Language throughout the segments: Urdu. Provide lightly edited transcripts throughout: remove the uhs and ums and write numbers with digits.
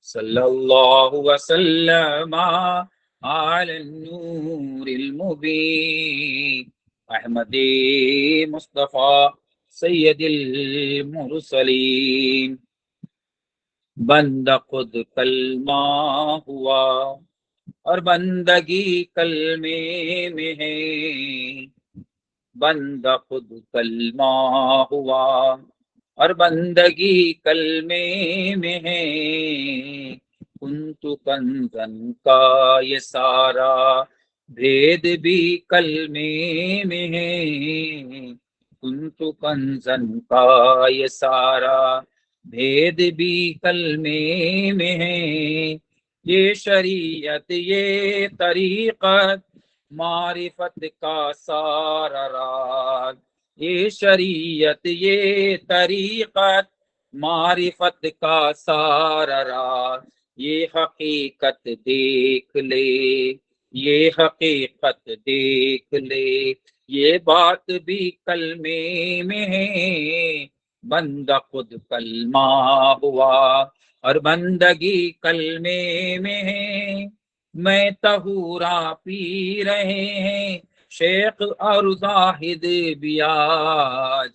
صلی اللہ وسلم علی النور المبین احمد مصطفیٰ سید المرسلین۔ بندہ خود کلمہ ہوا اور بندگی کلمے میں ہے، بندہ خود کلمہ ہوا اور بندگی کلمے میں ہے۔ کنت کنزن کا یہ سارا بھید بھی کلمے میں ہے، کنت کنزن کا یہ سارا بھید بھی کلمے میں ہے۔ یہ شریعت یہ طریقت معرفت کا سارا راز، یہ شریعت یہ طریقت معرفت کا سارا راز۔ یہ حقیقت دیکھ لے، یہ حقیقت دیکھ لے، یہ بات بھی کلمے میں ہے۔ بندہ خود کلمہ ہوا اور بندگی کلمے میں ہے۔ میں طہورا پی رہے ہیں شیخ اور زاہد بھی آج،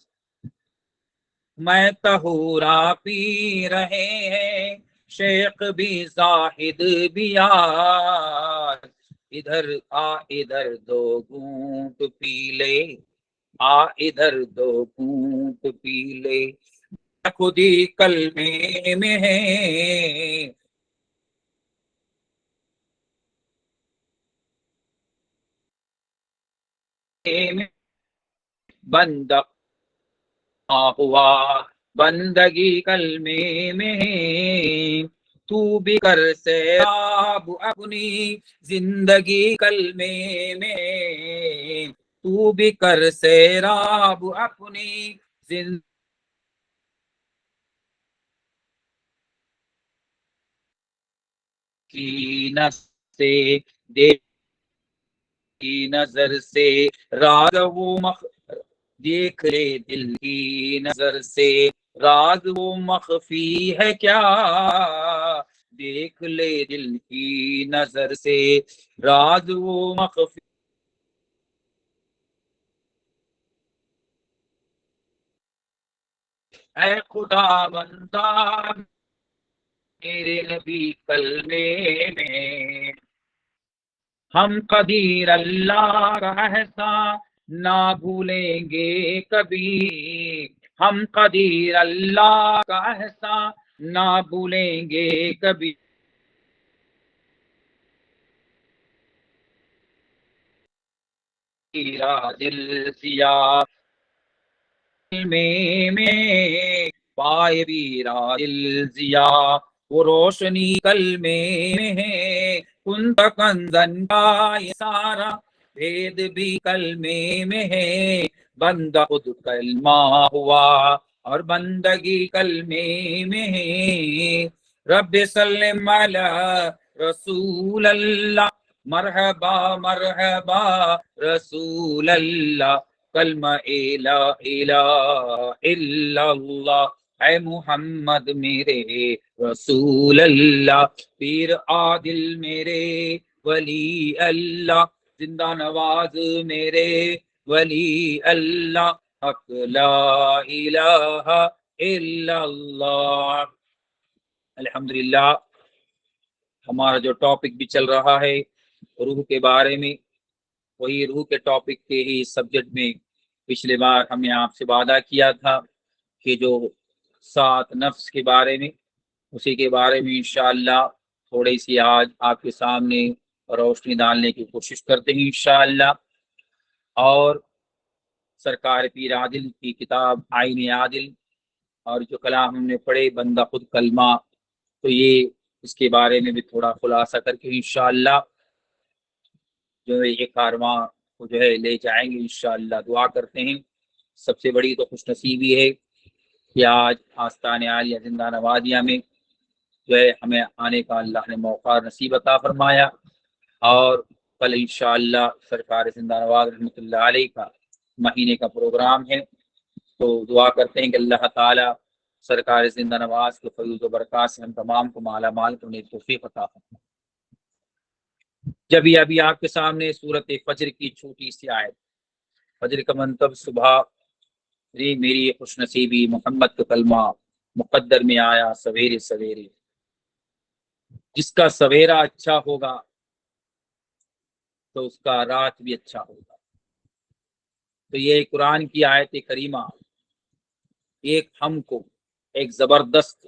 میں طہورا پی رہے ہیں شیخ بھی زاہد بھی آج۔ ادھر آ ادھر دو گھونٹ پی لے، آ ادھر دو گھونٹ پی لے، خودی کلمے میں ہے۔ بندہ ہوا بندگی کلمے میں ہے۔ تو بھی کر سیراب اپنی زندگی کلمے میں، تو بھی کر سیراب اپنی زندگی کی نظر سے، کی نظر سے راز وہ دیکھ لے دل کی نظر سے، راز وہ مخفی ہے کیا، دیکھ لے دل کی نظر سے راز وہ مخفی۔ اے خدا بندہ میرے نبی کلمے میں، ہم قدیر اللہ کا احسان نہ بھولیں گے کبھی، ہم قدیر اللہ کا احسان نہ بھولیں گے کبھی۔ میرا دل سیاہ میں پائے میرا دل ضیا، وہ روشنی کلمے میں ہے۔ کنت کنزن کا یہ سارا بھید بھی کلمے میں ہے، بندہ خود کلمہ ہوا اور بندگی کلمے میں ہے۔ رب سلم علی رسول اللہ، مرحبا مرحبا رسول اللہ، کلمہ لا الہ الا اللہ، اے محمد میرے رسول اللہ، پیر عادل میرے ولی اللہ، زندہ نواز میرے ولی اللہ، حق لا الہ الا اللہ۔ الحمدللہ ہمارا جو ٹاپک بھی چل رہا ہے روح کے بارے میں، وہی روح کے ٹاپک کے ہی سبجیکٹ میں پچھلے بار ہم نے آپ سے وعدہ کیا تھا کہ جو 7 نفس کے بارے میں، اسی کے بارے میں انشاءاللہ تھوڑی سی آج آپ کے سامنے روشنی ڈالنے کی کوشش کرتے ہیں انشاءاللہ۔ اور سرکار پیر عادل کی کتاب آئین عادل اور جو کلام ہم نے پڑھے بندہ خود کلمہ، تو یہ اس کے بارے میں بھی تھوڑا خلاصہ کر کے انشاءاللہ جو ہے یہ کارواں کو جو ہے لے جائیں گے انشاءاللہ۔ دعا کرتے ہیں، سب سے بڑی تو خوش نصیبی ہے کہ آج آستان عالیہ زندہ نوازیہ میں جو ہے ہمیں آنے کا اللہ نے موقع نصیب عطا فرمایا، اور کل انشاءاللہ سرکار زندہ نواز رحمۃ اللہ علیہ کا مہینے کا پروگرام ہے۔ تو دعا کرتے ہیں کہ اللہ تعالی سرکار زندہ نواز کے فیض و برکات سے ہم تمام کو مالا مال کرنے کی توفیق عطا فرمائے۔ جب یہ ابھی آپ کے سامنے صورت فجر کی چھوٹی سی آیت، فجر کا منتب صبح، میری خوش نصیبی محمد کا کلمہ مقدر میں آیا سویرے سویرے، جس کا سویرا اچھا ہوگا تو اس کا رات بھی اچھا ہوگا۔ تو یہ قرآن کی آیت کریمہ ایک ہم کو ایک زبردست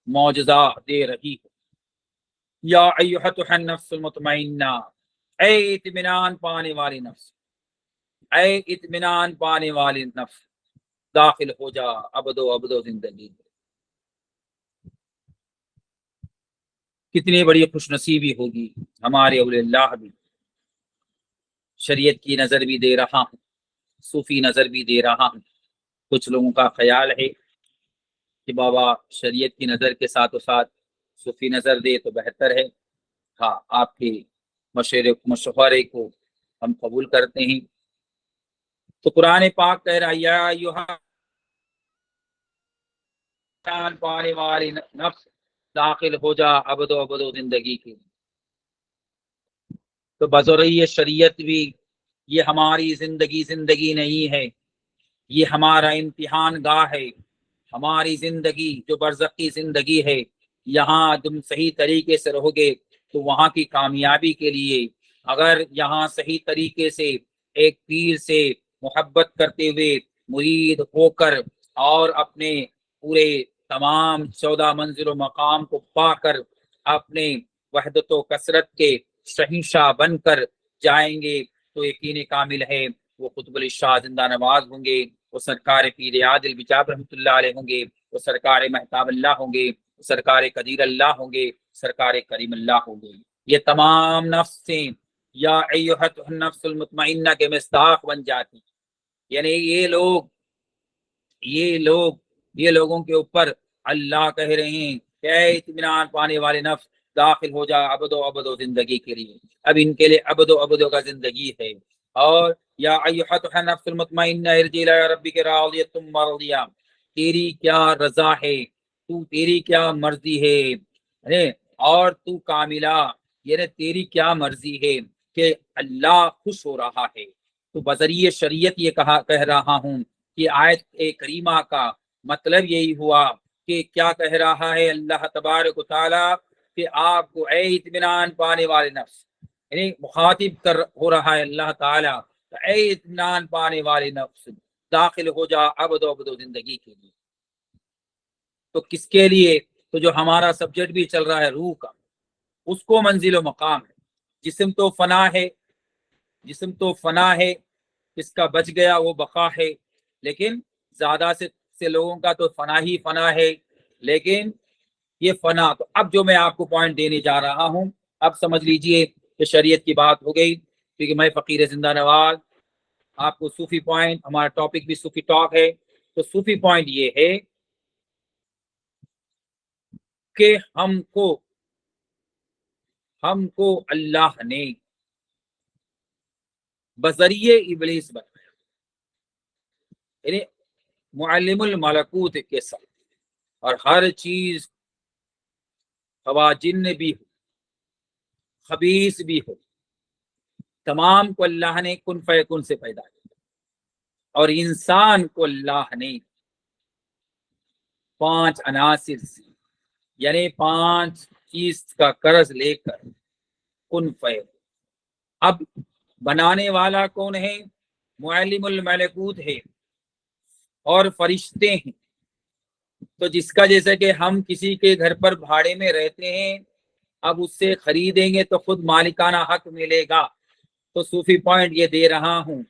معجزہ دے رہی ہے۔ یا ایھا النفس المطمئنہ، اے اطمینان پانے والی نفس، اے اطمینان پانے والی نفس، داخل ہو جا ابد و زندگی۔ کتنی بڑی خوش نصیبی ہوگی ہمارے اولیاء اللہ بھی۔ شریعت کی نظر بھی دے رہا ہوں، صوفی نظر بھی دے رہا ہوں۔ کچھ لوگوں کا خیال ہے کہ بابا شریعت کی نظر کے ساتھ صوفی نظر دے تو بہتر ہے۔ ہاں، آپ کے مشورے کو ہم قبول کرتے ہیں۔ تو قرآن پاک کہہ رہا ہے یا ایھا پانے والی نفس، داخل ہو جا ابد و زندگی کی۔ تو بذریعہ شریعت بھی یہ ہماری زندگی نہیں ہے، یہ ہمارا امتحان گاہ ہے۔ ہماری زندگی جو برزخی زندگی ہے، یہاں تم صحیح طریقے سے رہو گے تو وہاں کی کامیابی کے لیے، اگر یہاں صحیح طریقے سے ایک پیر سے محبت کرتے ہوئے مرید ہو کر اور اپنے پورے تمام 14 منزل و مقام کو پا کر اپنے وحدت و کثرت کے شہنشاہ بن کر جائیں گے تو یقین کامل ہے وہ قطب الشاہ زندہ نواز ہوں گے، وہ سرکار پیر عادل بجاب رحمۃ اللہ علیہ ہوں گے، وہ سرکار مہتاب اللہ ہوں گے، وہ سرکار قدیر اللہ ہوں گے، سرکار کریم اللہ ہوں گے۔ یہ تمام نفسیں یا ایھا النفس المطمئنہ کے مصداق بن جاتی، یعنی یہ لوگوں کے اوپر اللہ کہہ رہے ہیں کہ اے اطمینان پانے والے نفس، داخل ہو جا ابد و زندگی کے لیے۔ اب ان کے لیے ابد و کا زندگی ہے۔ اور یا ایھا النفس المطمئنہ ارجعی الی ربک راضیۃ مرضیہ، تیری کیا رضا ہے، تیری کیا مرضی ہے، اور تو کاملہ، یعنی تیری کیا مرضی ہے کہ اللہ خوش ہو رہا ہے۔ تو بذریعہ شریعت یہ کہہ رہا ہوں کہ آیت کریمہ کا مطلب یہی ہوا کہ کیا کہہ رہا ہے اللہ تبارک و تعالی کہ آپ کو اے اطمینان پانے والے نفس، یعنی مخاطب ہو رہا ہے اللہ تعالیٰ، اے اطمینان پانے والے نفس، داخل ہو جا ابد و زندگی کے لیے۔ تو کس کے لیے؟ تو جو ہمارا سبجیکٹ بھی چل رہا ہے روح کا، اس کو منزل و مقام ہے۔ جسم تو فنا ہے، اس کا بچ گیا وہ بقا ہے، لیکن زیادہ سے لوگوں کا تو فنا ہے، لیکن یہ فنا۔ تو اب جو میں آپ کو پوائنٹ دینے جا رہا ہوں، اب سمجھ لیجئے کہ شریعت کی بات ہو گئی، کیونکہ میں فقیر زندہ نواز آپ کو صوفی پوائنٹ، ہمارا ٹاپک بھی صوفی ٹاک ہے، تو صوفی پوائنٹ یہ ہے کہ ہم کو اللہ نے بذریعہ ابلیس بنایا، یعنی معلم الملکوت کے ساتھ، اور ہر چیز خواہ جن بھی ہو، خبیث بھی ہو، تمام کو اللہ نے کن فیکن سے پیدا کیا، اور انسان کو اللہ نے 5 عناصر سے، یعنی 5 چیز کا قرض لے کر کن فیکن۔ اب بنانے والا کون ہے؟ معلم الملکوت ہے، اور فرشتے ہیں۔ تو جس کا جیسے کہ ہم کسی کے گھر پر بھاڑے میں رہتے ہیں، اب اس سے خریدیں گے تو خود مالکانہ حق ملے گا۔ تو صوفی پوائنٹ یہ دے رہا ہوں،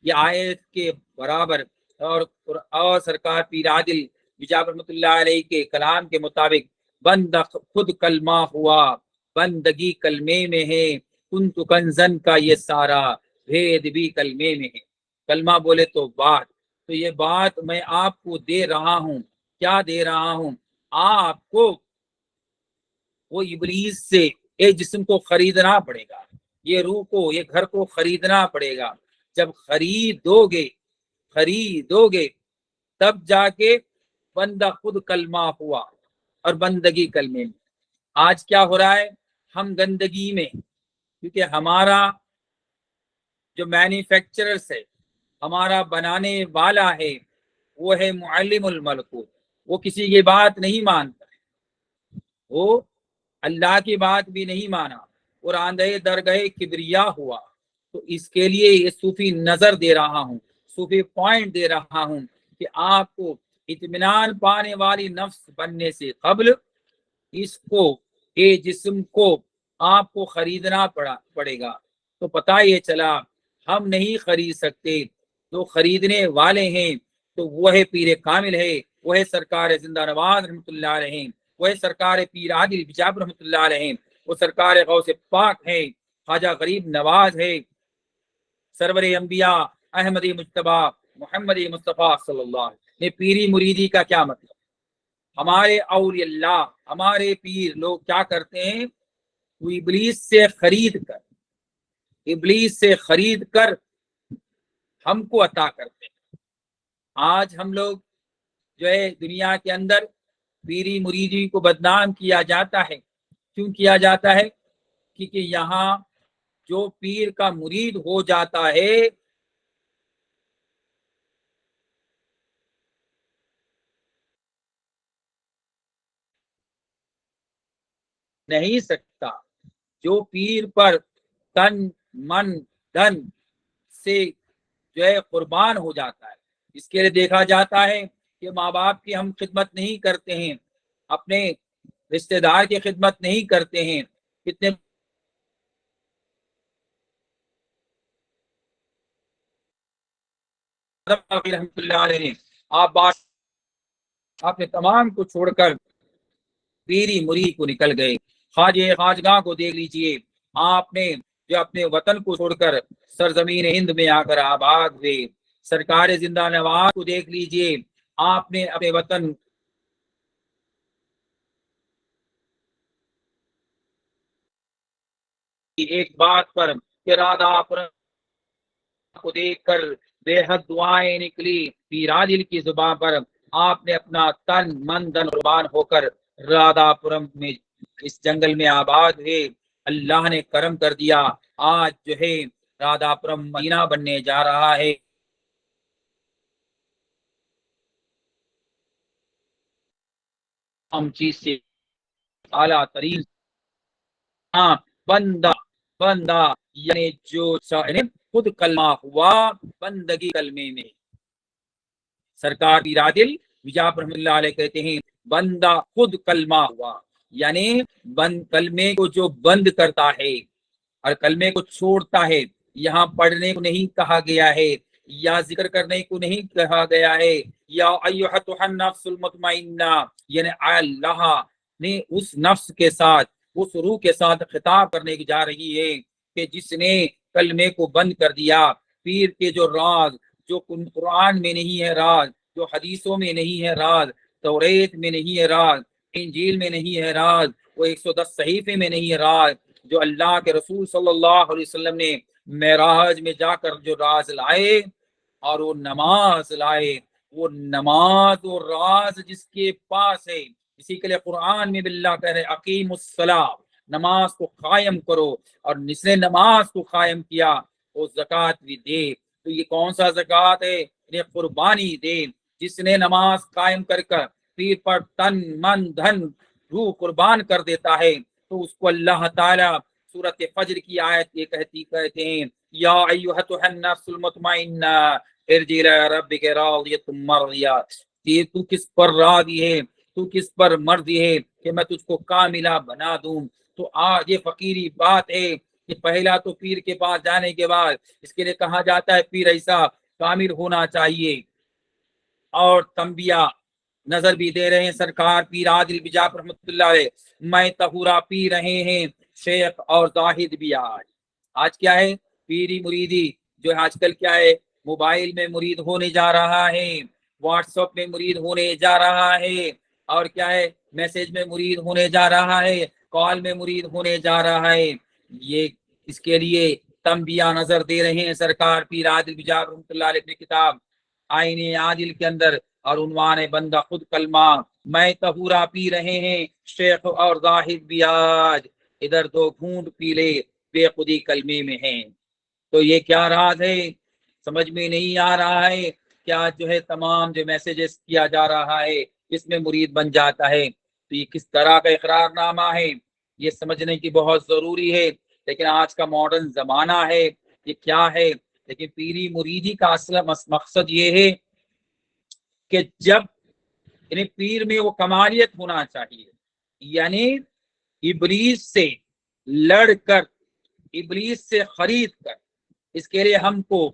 یہ آیت کے برابر، اور سرکار پیر عادل بجاب رحمۃ اللہ علیہ کے کلام کے مطابق بند خود کلمہ ہوا، بندگی کلمے میں ہے، کنت کنزن کا یہ سارا بھید بھی کلمے میں ہے۔ کلمہ بولے تو بات، تو یہ بات میں آپ کو دے رہا ہوں، کیا دے رہا ہوں؟ آپ کو وہ ابلیس سے ایک جسم کو خریدنا پڑے گا، یہ روح کو، یہ گھر کو خریدنا پڑے گا۔ جب خریدو گے تب جا کے بندہ خود کلمہ ہوا اور بندگی کلمے میں۔ آج کیا ہو رہا ہے، ہم گندگی میں، کیونکہ ہمارا جو مینوفیکچررز ہے، ہمارا بنانے والا ہے، وہ ہے معلم الملکوت، وہ کسی کی بات نہیں مانتا، وہ اللہ کی بات بھی نہیں مانا اور آندھے درگاہ کبریا ہوا۔ تو اس کے لیے یہ صوفی نظر دے رہا ہوں، صوفی پوائنٹ دے رہا ہوں کہ آپ کو اطمینان پانے والی نفس بننے سے قبل اس کو، یہ جسم کو آپ کو خریدنا پڑے گا۔ تو پتہ یہ چلا ہم نہیں خرید سکتے، جو خریدنے والے ہیں تو وہ ہے پیر کامل ہے، وہ ہے سرکار زندہ نواز رحمۃ اللہ علیہ، وہ ہے سرکار پیر عادل بجاب رحمۃ اللہ علیہ، وہ سرکار غوث پاک ہے، خواجہ غریب نواز ہے، سرور انبیاء احمد مجتبی محمد مصطفیٰ صلی اللہ علیہ وسلم۔ یہ پیری مریدی کا کیا مطلب؟ ہمارے اولیاء اللہ، ہمارے پیر لوگ کیا کرتے ہیں، وہ ابلیس سے خرید کر ہم کو عطا کرتے ہیں۔ آج ہم لوگ جو ہے دنیا کے اندر پیری مریدی کو بدنام کیا جاتا ہے، کیوں کیا جاتا ہے؟ کیونکہ یہاں جو پیر کا مرید ہو جاتا ہے نہیں سکتا، جو پیر پر تن من دھن سے جو ہے قربان ہو جاتا ہے۔ اس کے لیے دیکھا جاتا ہے کہ ماں باپ کی ہم خدمت نہیں کرتے ہیں، اپنے رشتہ دار کی خدمت نہیں کرتے ہیں، کتنے رحمۃ اللہ علیہ نے آپ نے تمام کو چھوڑ کر پیری مرید کو نکل گئے۔ خواجہ خواجگاہ کو دیکھ لیجئے، آپ نے جو اپنے وطن کو چھوڑ کر سرزمین ہند میں آ کر آباد ہوئے۔ سرکار زندہ نواز کو دیکھ لیجئے، آپ نے اپنے وطن کی ایک بات پر ارادہ کو دیکھ کر بے حد دعائیں نکلی، پیر عادل کی زبان پر آپ نے اپنا تن من دن قربان ہو کر رادھا پورم میں اس جنگل میں آباد ہوئے۔ اللہ نے کرم کر دیا، آج جو ہے رادھا پورم مدینہ بننے جا رہا ہے۔ ہم چیز سے اعلیٰ ترین بندہ بندہ یعنی جو خود کلمہ ہوا بندگی کلمے میں۔ سرکار پیر عادل وجاب رحمۃ اللہ علیہ کہتے ہیں بندہ خود کلمہ ہوا، یعنی کلمے کو جو بند کرتا ہے اور کلمے کو چھوڑتا ہے۔ یہاں پڑھنے کو نہیں کہا گیا ہے، یا ذکر کرنے کو نہیں کہا گیا ہے، یا ایھا النفس المطمئنہ، یعنی اللہ نے اس نفس کے ساتھ، اس روح کے ساتھ خطاب کرنے کی جا رہی ہے کہ جس نے کلمے کو بند کر دیا۔ پیر کے جو راز، جو قرآن میں نہیں ہے راز، جو حدیثوں میں نہیں ہے راز، توریت میں نہیں ہے راز، انجیل میں نہیں ہے راز، وہ 110 صحیفے میں نہیں ہے راز، جو اللہ کے رسول صلی اللہ علیہ وسلم نے معراج میں جا کر جو راز لائے اور وہ نماز لائے، وہ نماز و راز جس کے پاس ہے، اسی کے لیے قرآن میں باللہ کہہ رہے اقیم الصلاۃ، نماز کو قائم کرو، اور جس نے نماز کو قائم کیا وہ زکوٰۃ بھی دے۔ تو یہ کون سا زکوٰۃ ہے؟ یہ قربانی دے۔ جس نے نماز قائم کر کر پیر پر تن من دھن روح قربان کر دیتا ہے تو اس کو اللہ تعالی سورۃ فجر کی آیت یہ کہتے ہیں یا ایھا النفس المطمئنہ ارجعی الی ربک راضیۃ مرضیہ، کہ تو کس پر راضی ہے، تو کس پر مرضی ہے کہ میں تجھ کو کاملہ بنا دوں۔ تو آج یہ فقیری بات ہے کہ پہلا تو پیر کے پاس جانے کے بعد اس کے لیے کہا جاتا ہے پیر ایسا کامل ہونا چاہیے، اور تنبیہ نظر بھی دے رہے ہیں سرکار پیر عادل بجاپ رحمۃ اللہ علیہ، میں طہورا پی رہے ہیں شیخ اور زاہد بھی۔ آج کیا ہے پیری مریدی جو آج کل کیا ہے، موبائل میں مرید ہونے جا رہا ہے، واٹس ایپ میں مرید ہونے جا رہا ہے، اور کیا ہے میسج میں مرید ہونے جا رہا ہے، کال میں مرید ہونے جا رہا ہے۔ یہ اس کے لیے تنبیہ نظر دے رہے ہیں سرکار پیر عادل بجاپ رحمۃ اللہ علیہ کی کتاب آئین عادل کے اندر، اور عنوان بندہ خود کلمہ میں طہورا پی رہے ہیں شیخ اور زاہد بھی آج ادھر دو گھونٹ پی لے بے خودی کلمے میں ہیں۔ تو یہ کیا راز ہے سمجھ میں نہیں آ رہا ہے۔ کیا جو ہے تمام جو میسیجز کیا جا رہا ہے اس میں مرید بن جاتا ہے، تو یہ کس طرح کا اقرار نامہ ہے یہ سمجھنے کی بہت ضروری ہے۔ لیکن آج کا ماڈرن زمانہ ہے، یہ کیا ہے؟ لیکن پیری مریدی کا اصل مقصد یہ ہے کہ جب یعنی پیر میں وہ کمالیت ہونا چاہیے، یعنی ابلیس سے لڑ کر، ابلیس سے خرید کر، اس کے لیے ہم کو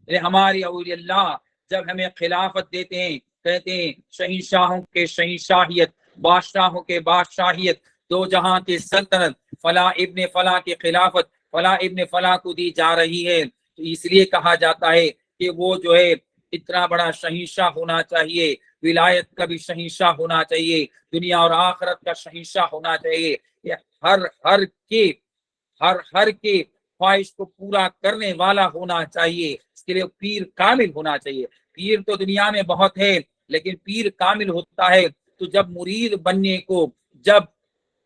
یعنی ہماری اولیاء اللہ جب ہمیں خلافت دیتے ہیں، کہتے ہیں شہنشاہوں کے شہنشاہیت، بادشاہوں کے بادشاہیت، دو جہاں کی سلطنت فلاں ابن فلاں کی خلافت فلاں ابن فلاں کو دی جا رہی ہے، تو اس لیے کہا جاتا ہے کہ وہ جو ہے اتنا بڑا شہنشاہ ہونا چاہیے، ولایت کا بھی شہنشاہ ہونا چاہیے، دنیا اور آخرت کا شہنشاہ ہونا چاہیے، یہ ہر کی خواہش کو پورا کرنے والا ہونا چاہیے۔ اس کے لیے پیر کامل ہونا چاہیے۔ پیر تو دنیا میں بہت ہے، لیکن پیر کامل ہوتا ہے تو جب مرید بننے کو جب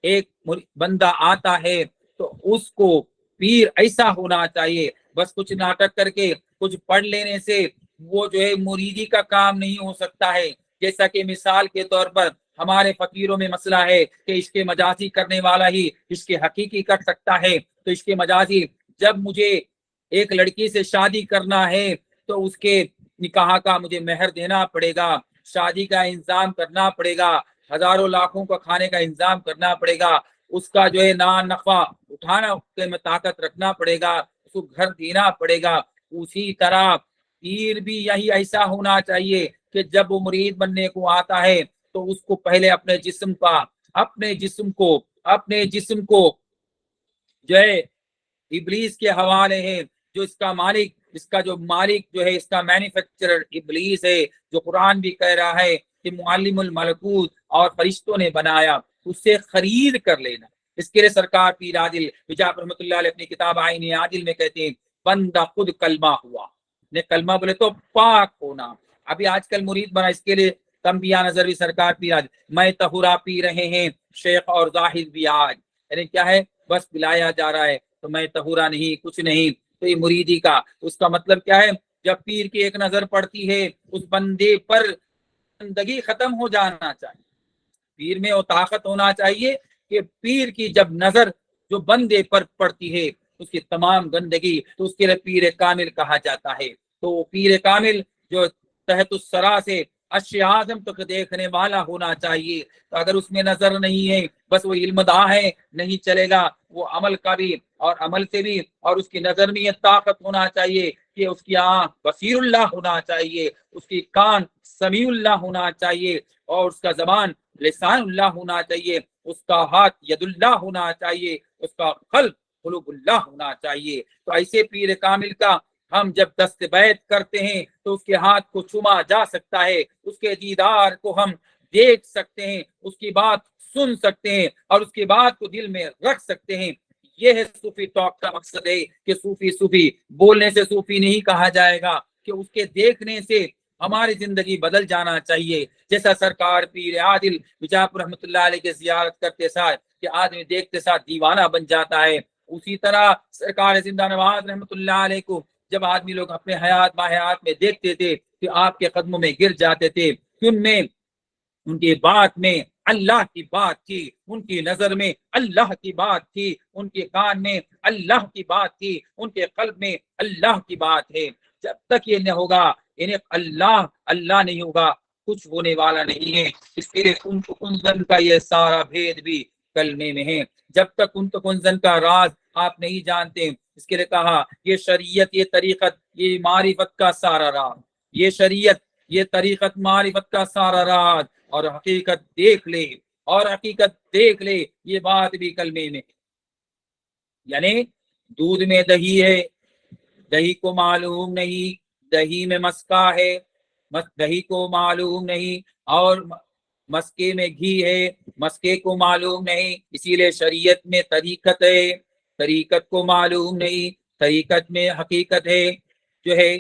ایک بندہ آتا ہے تو اس کو پیر ایسا ہونا چاہیے، بس کچھ ناٹک کر کے کچھ پڑھ لینے سے وہ جو ہے مریدی کا کام نہیں ہو سکتا ہے۔ جیسا کہ مثال کے طور پر ہمارے فقیروں میں مسئلہ ہے کہ عشق مجازی کرنے والا ہی عشق حقیقی کر سکتا ہے، تو عشق مجازی جب مجھے ایک لڑکی سے شادی کرنا ہے تو اس کے نکاح کا مجھے مہر دینا پڑے گا، شادی کا انتظام کرنا پڑے گا، ہزاروں لاکھوں کا کھانے کا انتظام کرنا پڑے گا، اس کا جو ہے نان نفع اٹھانا میں طاقت رکھنا پڑے گا، اس کو گھر دینا پڑے گا۔ اسی طرح پیر بھی یہی ایسا ہونا چاہیے کہ جب وہ مرید بننے کو آتا ہے تو اس کو پہلے اپنے جسم کو جو ہے ابلیس کے حوالے ہے، جو اس کا مالک جو ہے اس کا مینوفیکچرر ابلیس ہے، جو قرآن بھی کہہ رہا ہے کہ معلم الملکوت اور فرشتوں نے بنایا، اس سے خرید کر لینا۔ اس کے لیے سرکار پیر عادل بجاپ رحمۃ اللہ علیہ اپنی کتاب آئین عادل میں کہتے ہیں بندہ خود کلمہ ہوا، نے کلمہ بولے تو پاک ہونا۔ ابھی آج کل مرید بنا، اس کے لیے تنبیہ نظر بھی سرکار پیر عادل میں طہورا پی رہے ہیں شیخ اور زاہد بھی آج، یعنی کیا ہے بس پلایا جا رہا ہے تو میں طہورا نہیں کچھ نہیں، تو یہ مریدی کا اس کا مطلب کیا ہے؟ جب پیر کی ایک نظر پڑتی ہے اس بندے پر زندگی ختم ہو جانا چاہیے۔ پیر میں وہ طاقت ہونا چاہیے کہ پیر کی جب نظر جو بندے پر پڑتی ہے اس کی تمام گندگی، تو اس کے لیے پیر کامل کہا جاتا ہے۔ تو پیر کامل جو تحت السرا سے اشیاء اعظم تک دیکھنے والا ہونا چاہیے، تو اگر اس میں نظر نہیں ہے بس وہ علم داں ہے، نہیں چلے گا۔ وہ عمل کا بھی اور عمل سے بھی اور اس کی نظر میں یہ طاقت ہونا چاہیے کہ اس کی آنکھ بصیر اللہ ہونا چاہیے، اس کی کان سمیع اللہ ہونا چاہیے، اور اس کا زبان لسان اللہ ہونا چاہیے، اس کا ہاتھ ید اللہ ہونا چاہیے، اس کا قلب قلوب اللہ ہونا چاہیے۔ تو ایسے پیر کامل کا ہم جب دست بیعت کرتے ہیں تو اس کے ہاتھ کو چھما جا سکتا ہے، اس کے دیدار کو ہم دیکھ سکتے ہیں، اس کی بات سن سکتے ہیں اور اس کی بات کو دل میں رکھ سکتے ہیں۔ یہ ہے صوفی ٹاک کا مقصد ہے کہ صوفی بولنے سے صوفی نہیں کہا جائے گا، کہ اس کے دیکھنے سے ہماری زندگی بدل جانا چاہیے۔ جیسا سرکار پیر عادل بجاپ رحمۃ اللہ علیہ کے زیارت کرتے ساتھ کہ آدمی دیکھتے ساتھ دیوانہ بن جاتا ہے، اسی طرح سرکار زندہ نواز رحمۃ اللہ علیہ کو جب آدمی لوگ اپنے حیات باحیات میں دیکھتے تھے کہ آپ کے قدموں میں گر جاتے تھے، ان کی بات میں اللہ کی بات تھی، ان کی نظر میں اللہ کی بات تھی، ان کے کان میں اللہ کی بات تھی، ان کے قلب میں اللہ کی بات ہے۔ جب تک یہ نہ ہوگا، انہیں اللہ نہیں ہوگا، کچھ ہونے والا نہیں ہے۔ اس کے لیے کنزن کا یہ سارا بھید بھی کلمے میں ہے۔ جب تک کنزن کا راز آپ نہیں جانتے، اس کے لیے کہا یہ شریعت، یہ طریقت، یہ معرفت کا سارا راز، یہ شریعت، یہ طریقت، معرفت کا سارا راز، اور حقیقت دیکھ لے، یہ بات بھی کلمے میں، یعنی دودھ میں دہی ہے، دہی کو معلوم نہیں، دہی میں مسکا ہے، دہی کو معلوم نہیں، اور مسکے میں گھی ہے، مسکے کو معلوم نہیں۔ اسی لیے شریعت میں طریقت ہے، طریقت کو معلوم نہیں، طریقت میں حقیقت ہے جو ہے،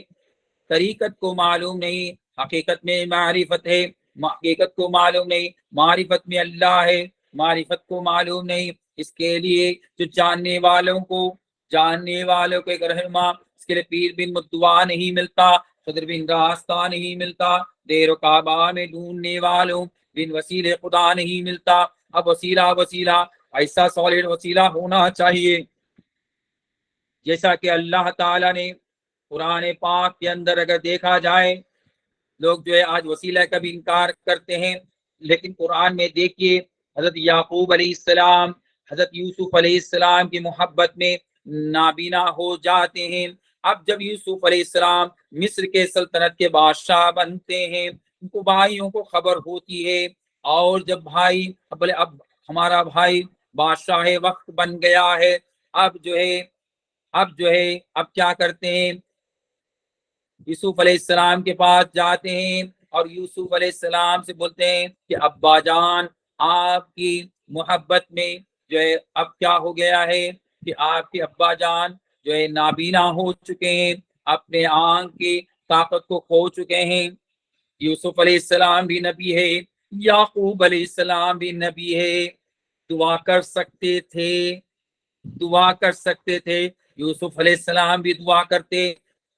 طریقت کو معلوم نہیں، حقیقت میں معرفت ہے، حقیقت کو معلوم نہیں، معرفت میں اللہ ہے، معرفت کو معلوم نہیں۔ اس کے لیے جو جاننے والوں کو ایک رہنما، اس کے لیے پیر بن مدعا نہیں ملتا، صدر بن راستہ نہیں ملتا، دیر و کعبہ میں ڈھونڈنے والوں بن وسیلے خدا نہیں ملتا۔ اب وسیلہ ایسا سالڈ وسیلہ ہونا چاہیے، جیسا کہ اللہ تعالیٰ نے قرآن پاک کے اندر اگر دیکھا جائے، لوگ جو ہے آج وسیلہ کا بھی انکار کرتے ہیں، لیکن قرآن میں دیکھیے حضرت یعقوب علیہ السلام حضرت یوسف علیہ السلام کی محبت میں نابینا ہو جاتے ہیں۔ اب جب یوسف علیہ السلام مصر کے سلطنت کے بادشاہ بنتے ہیں، ان کو بھائیوں کو خبر ہوتی ہے، اور جب بھائی بولے اب ہمارا بھائی بادشاہ وقت بن گیا ہے، اب جو ہے اب کیا کرتے ہیں، یوسف علیہ السلام کے پاس جاتے ہیں اور یوسف علیہ السلام سے بولتے ہیں کہ ابا جان آپ کی محبت میں جو ہے اب کیا ہو گیا ہے کہ آپ کے ابا جان جو ہے نابینا ہو چکے ہیں، اپنے آنکھ کی طاقت کو کھو چکے ہیں۔ یوسف علیہ السلام بھی نبی ہے، یعقوب علیہ السلام بھی نبی ہے، دعا کر سکتے تھے، یوسف علیہ السلام بھی دعا کرتے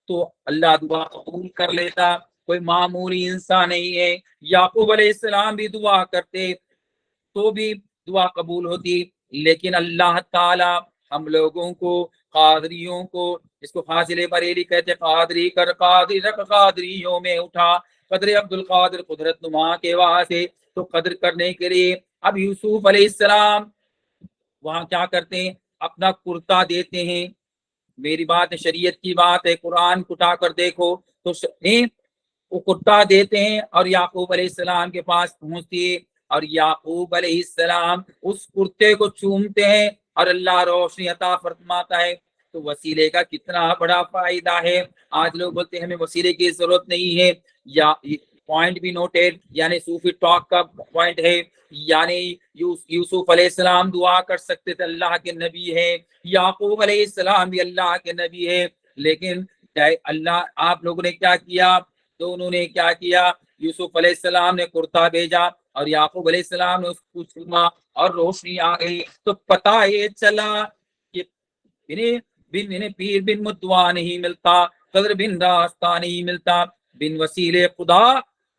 تو اللہ دعا قبول کر لیتا، کوئی معمولی انسان نہیں ہے۔ یعقوب علیہ السلام بھی دعا کرتے تو بھی دعا قبول ہوتی، لیکن اللہ تعالی ہم لوگوں کو، قادریوں کو، جس کو فاضل بریلی کہتے، قادری کر قادری رکھ قادریوں میں اٹھا، قدر عبد القادر قدرت نما کے واسطے، تو قدر کرنے کے لیے اب یوسف علیہ السلام وہاں کیا کرتے ہیں، اپنا کرتا دیتے ہیں۔ میری بات ہے، شریعت کی بات ہے، قرآن اٹھا کر دیکھو تو وہ کرتا دیتے ہیں اور یعقوب علیہ السلام کے پاس پہنچتی ہے، اور یعقوب علیہ السلام اس کرتے کو چومتے ہیں اور اللہ روشنی عطا فرماتا ہے۔ تو وسیلے کا کتنا بڑا فائدہ ہے۔ آج لوگ بولتے ہیں ہمیں وسیلے کی ضرورت نہیں ہے، یا پوائنٹ بھی نوٹیڈ، یعنی صوفی ٹاک کا پوائنٹ ہے، یعنی یوسف علیہ السلام دعا کر سکتے تھے، اللہ کے نبی ہے، یعقوب علیہ السلام بھی اللہ کے نبی ہے، لیکن اللہ آپ لوگوں نے کیا کیا، دونوں نے کیا کیا، یوسف علیہ السلام نے کرتا بھیجا اور یعقوب علیہ السلام نے اس کو چوما اور روشنی آ گئی۔ تو پتہ یہ چلا کہ پیر بن مدعا نہیں ملتا، قدر بن راستہ نہیں ملتا، بن وسیلے خدا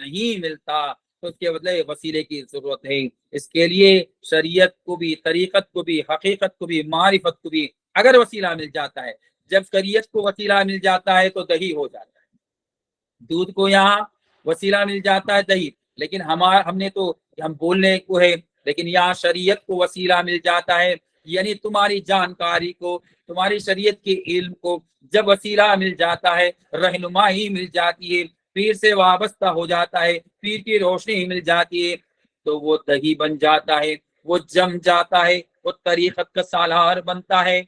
نہیں ملتا، تو اس کے بدلے وسیلے کی ضرورت ہے۔ اس کے لیے شریعت کو بھی، طریقت کو بھی، حقیقت کو بھی، معرفت کو بھی اگر وسیلہ مل جاتا ہے، جب شریعت کو وسیلہ مل جاتا ہے تو دہی ہو جاتا ہے، دودھ کو یہاں وسیلہ مل جاتا ہے دہی، لیکن ہم نے تو ہم بولنے کو ہے، لیکن یہاں شریعت کو وسیلہ مل جاتا ہے، یعنی تمہاری جانکاری کو، تمہاری شریعت کے علم کو جب وسیلہ مل جاتا ہے، رہنمائی مل جاتی ہے، پیر سے وابستہ ہو جاتا ہے، پیر کی روشنی مل جاتی ہے، تو وہ دہی بن جاتا ہے، وہ جم جاتا ہے، وہ طریقت کا سالار بنتا ہے۔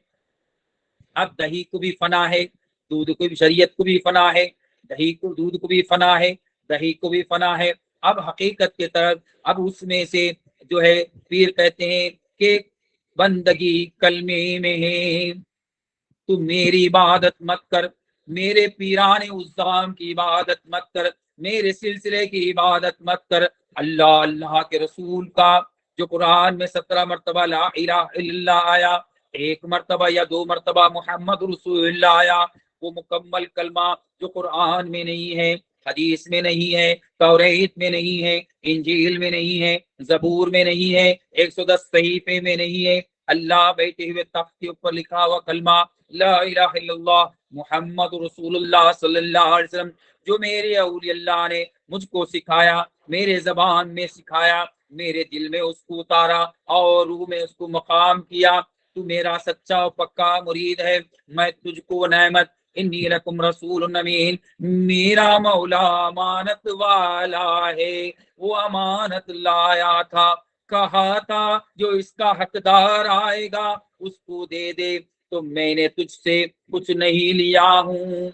اب دہی کو بھی فنا ہے، دودھ کو بھی، شریعت کو بھی فنا ہے، دہی کو، دودھ کو بھی فنا ہے، دہی کو بھی فنا ہے۔ اب حقیقت کی طرف، اب اس میں سے جو ہے پیر کہتے ہیں کہ بندگی کلمے میں ہے، تو میری عبادت مت کر، میرے پیران عظام کی عبادت مت کر، میرے سلسلے کی عبادت مت کر، اللہ کے رسول کا جو قرآن میں 17 مرتبہ لا الہ الا اللہ آیا، 1 مرتبہ یا 2 مرتبہ محمد رسول اللہ آیا، وہ مکمل کلمہ جو قرآن میں نہیں ہے، حدیث میں نہیں ہے، توریت میں نہیں ہے، انجیل میں نہیں ہے، زبور میں نہیں ہے، 110 صحیفے میں نہیں ہے، اللہ بیٹھے ہوئے تخت کے اوپر لکھا ہوا کلمہ لا الہ الا اللہ محمد رسول اللہ صلی اللہ علیہ وسلم، جو میرے اولیاء اللہ نے مجھ کو سکھایا، میرے زبان میں سکھایا، میرے دل میں اس کو اتارا اور روح میں اس کو مقام کیا، تو میرا سچا و پکا مرید ہے، میں تجھ کو نعمت، انی لکم رسول امین، میرا مولا امانت والا ہے، وہ امانت لایا تھا، کہا تھا جو اس کا حقدار آئے گا اس کو دے دے، تو میں نے تجھ سے کچھ نہیں لیا ہوں،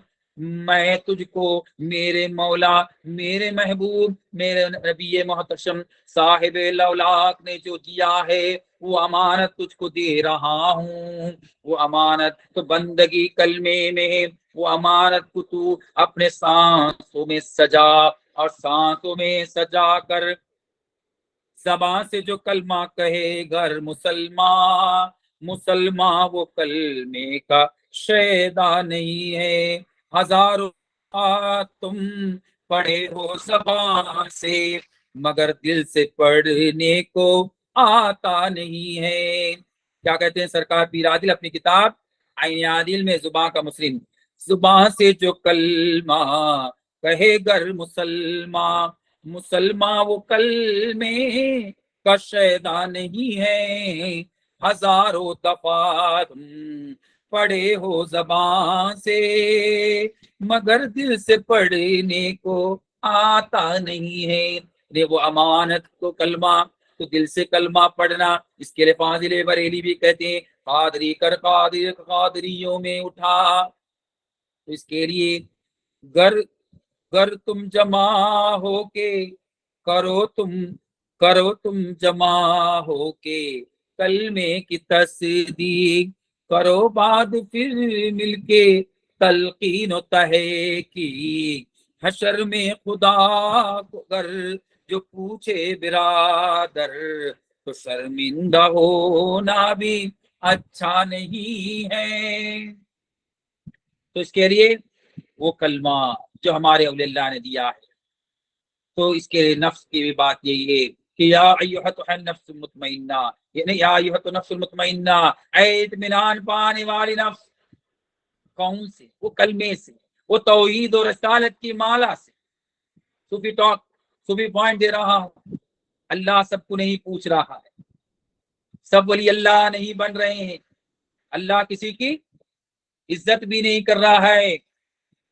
میں تجھ کو میرے مولا، میرے محبوب، میرے نبی محتشم صاحب لولاک نے جو دیا ہے وہ امانت تجھ کو دے رہا ہوں، وہ امانت تو بندگی کلمے میں ہے، وہ امانت کو تو اپنے سانسوں میں سجا، اور سانسوں میں سجا کر زبان سے جو کلمہ کہے گر مسلمان، مسلمان وہ کلمے کا شیدا نہیں ہے، ہزاروں تم پڑھے ہو زبان سے مگر دل سے پڑھنے کو آتا نہیں ہے۔ کیا کہتے ہیں سرکار پیر عادل اپنی کتاب عین عادل میں، زبان کا مسلم، زبان سے جو کلمہ کہے گر مسلمان، مسلمان وہ کلمے کا شیدا نہیں ہے، ہزاروں دفعہ تم پڑھے ہو زبان سے مگر دل سے پڑھنے کو آتا نہیں ہے۔ وہ امانت کو کلمہ تو دل سے کلمہ پڑھنا، اس کے لیے فاضل بریلی بھی کہتے ہیں قادری کر قادر قادریوں میں اٹھا، تو اس کے لیے گر تم جمع ہو کے کرو تم جمع ہو کے کلمے کی تصدیق کرو، بعد پھر مل کے تلقین و تحقیق، حشر میں خدا کو گر جو پوچھے برادر تو شرمندہ ہونا بھی اچھا نہیں ہے۔ تو اس کے لیے وہ کلمہ جو ہمارے اولیاء اللہ نے دیا ہے، تو اس کے نفس کی بھی بات یہی ہے کہ یا ایھا النفس المطمئنہ، یعنی یا ایھا النفس المطمئنہ، اے اطمینان پانے والی نفس، کون سے؟ وہ کلمے سے، وہ توحید اور رسالت کی مالا سے۔ صوفی پوائنٹ دے رہا ہوں، اللہ سب کو نہیں پوچھ رہا ہے، سب ولی اللہ نہیں بن رہے ہیں، اللہ کسی کی عزت بھی نہیں کر رہا ہے،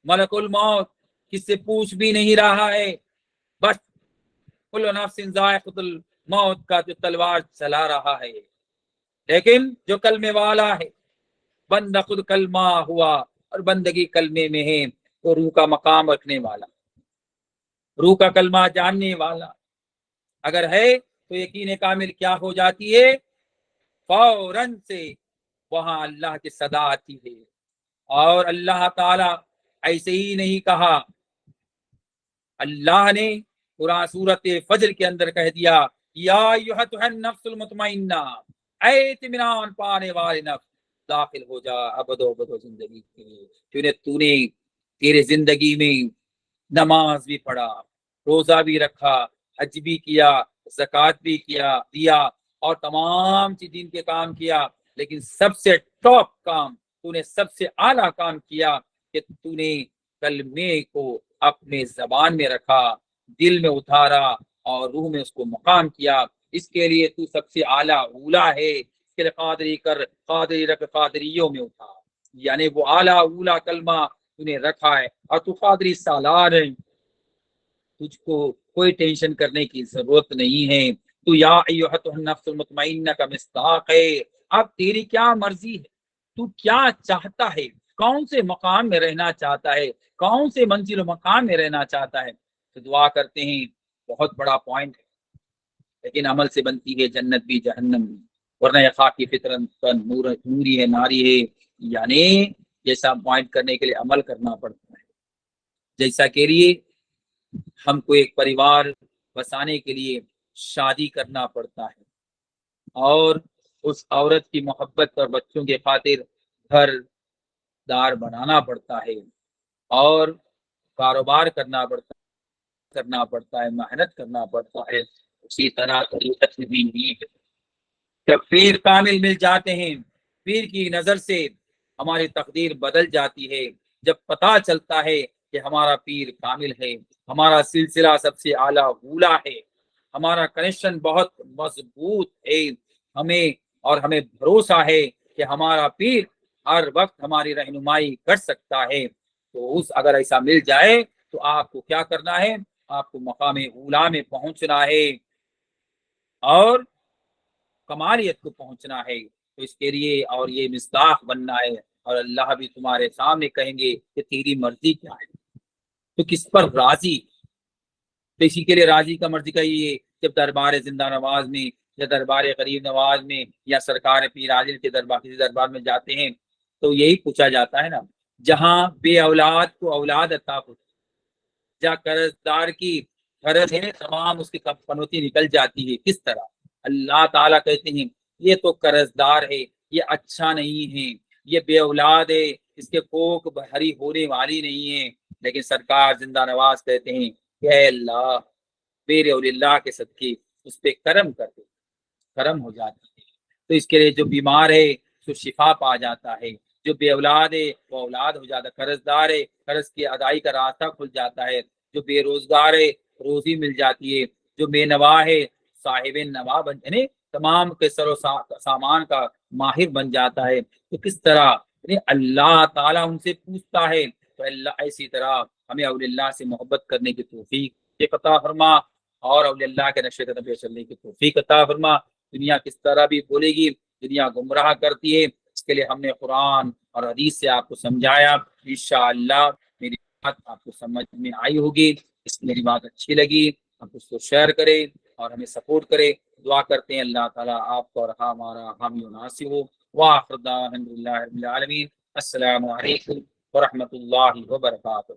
ملک الموت کس سے پوچھ بھی نہیں رہا ہے، بس کل نفس ذائقۃ الموت کا جو تلوار چلا رہا ہے۔ لیکن جو کلمے والا ہے، بندہ خود کلمہ ہوا اور بندگی کلمے میں ہے، تو روح کا مقام رکھنے والا، روح کا کلمہ جاننے والا اگر ہے تو یقین کامل کیا ہو جاتی ہے، فوراً سے وہاں اللہ کی صدا آتی ہے۔ اور اللہ تعالی ایسے ہی نہیں کہا، اللہ نے قرآن سورت فجر کے اندر کہہ دیا یا ایھا النفس المطمئنہ، اے اطمینان پانے والے نفس، داخل ہو جا ابدو زندگی کے، تو نے تیرے زندگی میں نماز بھی پڑھا، روزہ بھی رکھا، حج بھی کیا، زکوٰۃ بھی دیا اور تمام دین کے کام کیا، لیکن سب سے ٹاپ کام تو نے، سب سے اعلیٰ کام کیا کہ تو نے کلمے کو اپنے زبان میں رکھا، دل میں اتارا اور روح میں اس کو مقام کیا۔ اس کے لیے تو سب سے اعلیٰ اولا ہے، اس کے لیے قادری کر قادری رکھ قادریوں میں اٹھا، یعنی وہ اعلیٰ اولا کلمہ تو نے رکھا ہے، اور تو قادری سالار ہے، تجھ کو کوئی ٹینشن کرنے کی ضرورت نہیں ہے، تو یا ایھا النفس المطمئنہ کا مصداق ہے۔ اب تیری کیا مرضی ہے، تو کیا چاہتا ہے، کون سے مقام میں رہنا چاہتا ہے، کون سے منزل و مقام میں رہنا چاہتا ہے، تو دعا کرتے ہیں، بہت بڑا پوائنٹ ہے، لیکن عمل سے بنتی ہے جنت بھی جہنم بھی، ورنہ یہ خاکی فطرت نوری ہے ناری ہے، یعنی جیسا پوائنٹ کرنے کے لیے عمل کرنا پڑتا ہے، جیسا کہ لیے ہم کو ایک پریوار بسانے کے لیے شادی کرنا پڑتا ہے، اور اس عورت کی محبت اور بچوں کے خاطر گھر دار بنانا پڑتا ہے، اور کاروبار کرنا پڑتا ہے، محنت کرنا پڑتا ہے، اسی طرح طریقت بھی ہے۔ جب پیر کامل مل جاتے ہیں، پیر کی نظر سے ہماری تقدیر بدل جاتی ہے، جب پتہ چلتا ہے کہ ہمارا پیر کامل ہے، ہمارا سلسلہ سب سے اعلیٰ اولا ہے، ہمارا کنیکشن بہت مضبوط ہے، ہمیں بھروسہ ہے کہ ہمارا پیر ہر وقت ہماری رہنمائی کر سکتا ہے، تو اگر ایسا مل جائے تو آپ کو کیا کرنا ہے، آپ کو مقام اولا میں پہنچنا ہے اور کمالیت کو پہنچنا ہے، تو اس کے لیے اور یہ مصداق بننا ہے، اور اللہ بھی تمہارے سامنے کہیں گے کہ تیری مرضی کیا ہے، تو کس پر راضی، تو اسی کے لیے راضی کا مرضی کا یہ، جب دربار زندہ نواز میں یا دربار غریب نواز میں یا سرکار پیر عادل کے دربار کسی دربار میں جاتے ہیں، تو یہی پوچھا جاتا ہے نا، جہاں بے اولاد کو اولاد عطا ہوتی، جہاں قرض دار کی قرض ہے تمام اس کی پنوتی نکل جاتی ہے، کس طرح اللہ تعالیٰ کہتے ہیں یہ تو قرض دار ہے، یہ اچھا نہیں ہے، یہ بے اولاد ہے، اس کے کوکھ بھری ہونے والی نہیں ہے، لیکن سرکار زندہ نواز کہتے ہیں کہ اے اللہ میرے اور اللہ کے صدقے اس پہ کرم کر دے، کرم ہو جاتی ہے۔ تو اس کے لیے جو بیمار ہے تو شفا پا جاتا ہے، جو بے اولاد ہے وہ اولاد ہو جاتا ہے، قرض دار ہے قرض کی ادائی کا راستہ کھل جاتا ہے، جو بے روزگار ہے روزی مل جاتی ہے، جو بے نوا ہے صاحب نوا بن، یعنی تمام کے سر و سامان کا ماہر بن جاتا ہے۔ تو کس طرح یعنی اللہ تعالیٰ ان سے پوچھتا ہے، تو اللہ ایسی طرح ہمیں اولیاء اللہ سے محبت کرنے کی توفیق عطا فرما، اور اولیاء اللہ کے نشر قدم چلنے کی توفیق عطا فرما۔ دنیا کس طرح بھی بولے گی، دنیا گمراہ کرتی ہے، اس کے لیے ہم نے قرآن اور حدیث سے آپ کو سمجھایا۔ انشاءاللہ میری بات آپ کو سمجھ میں آئی ہوگی، اس میری بات اچھی لگی آپ اس کو شیئر کریں اور ہمیں سپورٹ کریں۔ دعا کرتے ہیں اللہ تعالیٰ آپ کو اور ہمارا حامی و ناصر ہو۔ وآخر دعوانا الحمد للہ رب العالمین۔ السلام علیکم ورحمۃ اللہ وبرکاتہ۔